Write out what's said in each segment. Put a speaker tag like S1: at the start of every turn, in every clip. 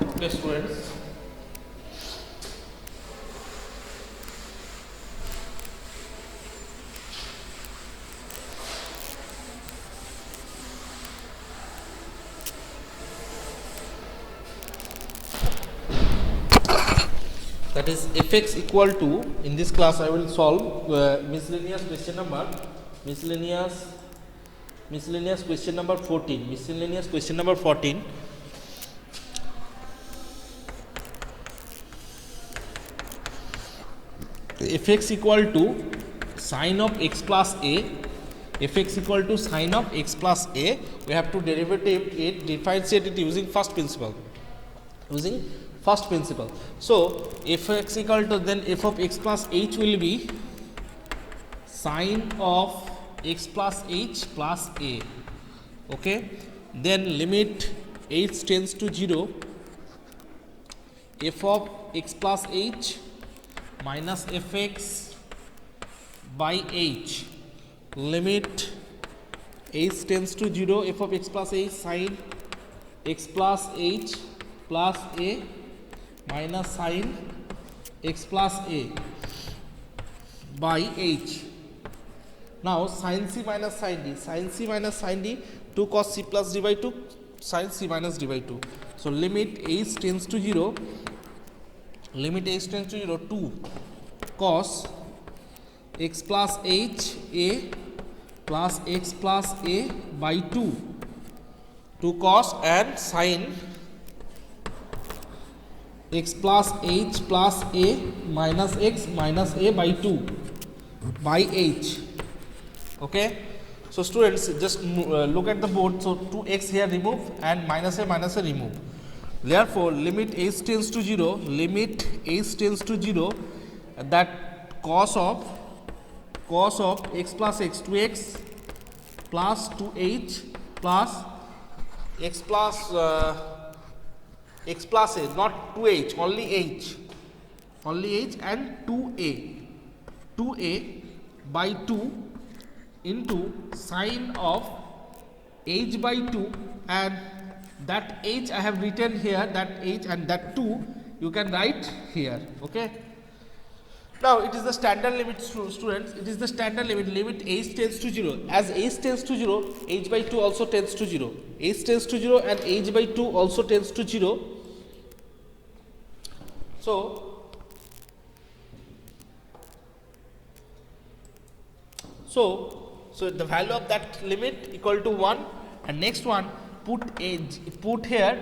S1: Okay, students. That is fx equal to, in this class I will solve miscellaneous question number 14, miscellaneous question number 14. Fx equal to sine of x plus a, fx equal to sine of x plus a, we have to derivative it, differentiate it using first principle. So fx equal to, then f of x plus h will be sine of x plus h plus a. Okay, then limit h tends to 0, f of x plus h minus fx by h, limit h tends to 0, f of x plus h sine x plus h plus a minus sine x plus a by h. Now sin c minus sin d, 2 cos c plus d by 2, sin c minus d by 2. So limit h tends to 0, 2 cos x plus h a plus x plus a by 2, 2 cos and sin x plus h plus a minus x minus a by 2 by h. Okay, so students, just look at the board. So 2x here remove and minus a remove. Therefore limit h tends to 0, that cos of x plus x, 2x plus 2h plus x plus a, not 2h, only h and 2a by 2 into sine of h by 2, and that h I have written here, that h and that 2 you can write here. Okay, now it is the standard limit, students, it is the standard limit h tends to 0. As h tends to 0, h by 2 also tends to 0, h tends to 0 and h by 2 also tends to 0. So the value of that limit equal to 1, and next one put here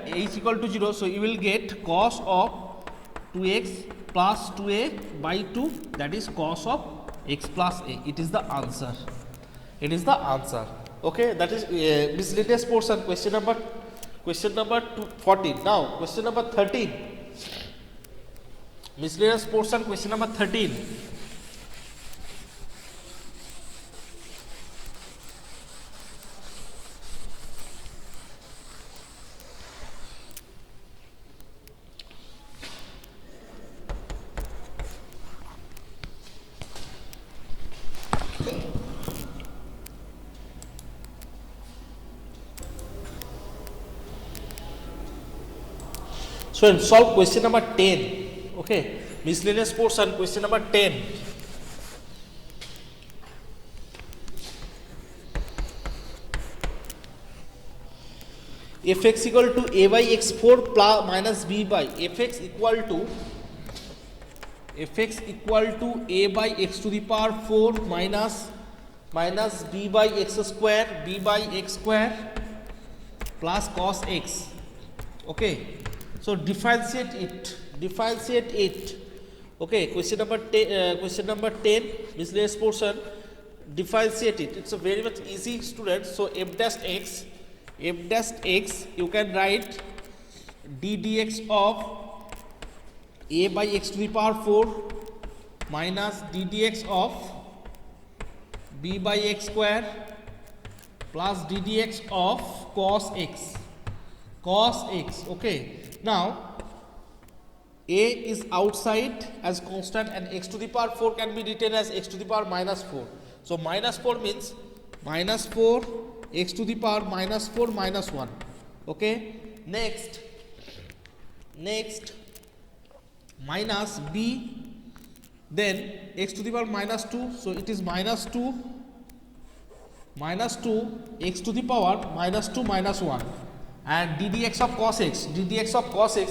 S1: h equal to 0, so you will get cos of 2x plus 2a by 2, that is cos of x plus a. It is the answer. Okay, that is miscellaneous portion, question number 14. Now question number 13, miscellaneous portion, question number 13. So solve question number 10. Okay, miscellaneous portion, question number 10. Fx equal to a by x4 plus minus b by, fx equal to a by x to the power 4 minus b by x square plus cos x. Okay, so differentiate it. Okay, question number 10, miscellaneous portion, differentiate it. It's a very much easy, students. So f dash x, you can write d dx of a by x to the power 4 minus d dx of b by x square plus d dx of cos x. Okay, now a is outside as constant and x to the power 4 can be written as x to the power minus 4. So minus 4 means minus 4 x to the power minus 4 minus 1. Okay, next Next minus b, then x to the power minus 2, so it is minus 2 x to the power minus 2 minus 1, and ddx of cos x,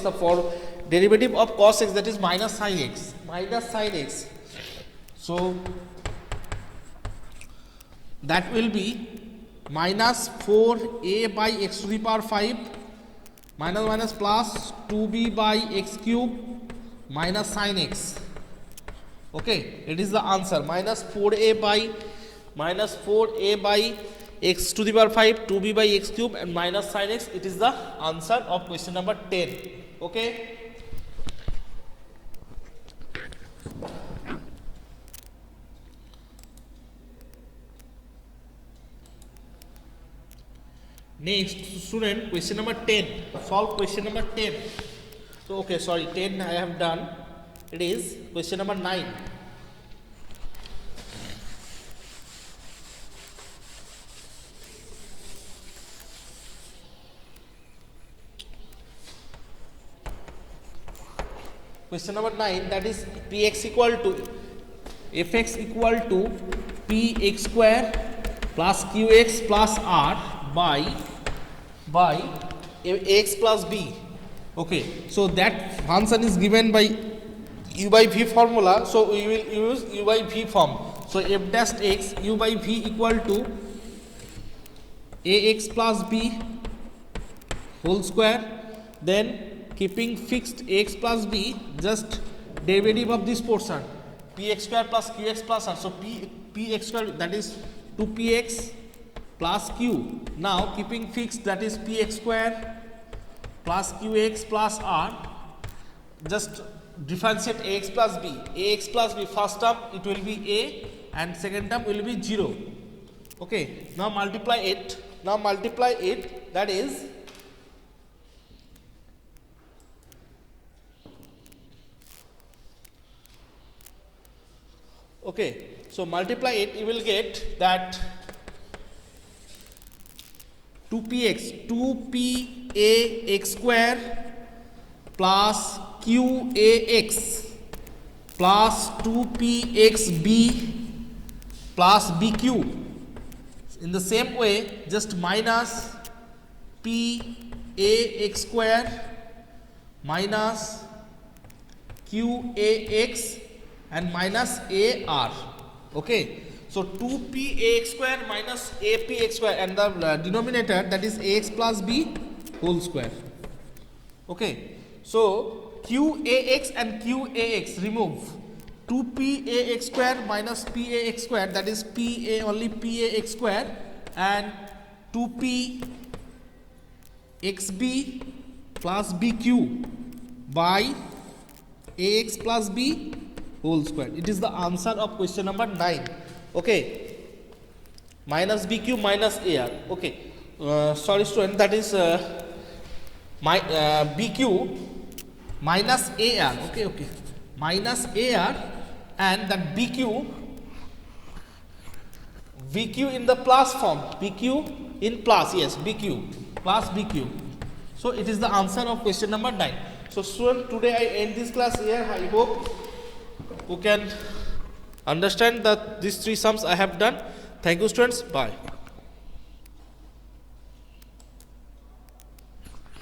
S1: the for derivative of cos x, that is minus sin x, so that will be minus 4a by x to the power 5 minus plus 2b by x cube minus sin x. Okay, it is the answer, minus 4a by x to the power 5, 2b by x cube and minus sin x. It is the answer of question number 10. Okay. Next student, question number 10. Solve question number 10. So okay, sorry, 10 I have done. It is question number 9. Question number 9, that is px equal to fx equal to px square plus qx plus r by ax plus b. Okay, so that function is given by u by v formula, so we will use u by v form. So f dash x u by v equal to ax plus b whole square, then keeping fixed x plus b, just derivative of this portion, px square plus qx plus r. So px square, that is 2px plus q. Now keeping fixed, that is px square plus qx plus r, just differentiate ax plus b. Ax plus b, first term it will be a and second term will be 0. Okay, now multiply it, that is okay, so multiply it, you will get that 2px square plus qax plus 2pxb plus bq. In the same way, just minus pax square minus qax and minus ar. Okay, so 2pax square minus apx square, and the denominator, that is ax plus b whole square. Okay, so qax and qax remove. 2pax square minus pax square, that is only pax square, and 2pxb plus bq by ax plus b whole square. It is the answer of question number 9. Okay, minus bq minus ar. Okay, sorry student, that is bq minus ar. Okay, minus ar, and that bq in the plus form, bq in plus, yes, bq plus bq. So it is the answer of question number 9. So student, today I end this class here. I hope you can understand that these 3 sums I have done. Thank you students. Bye.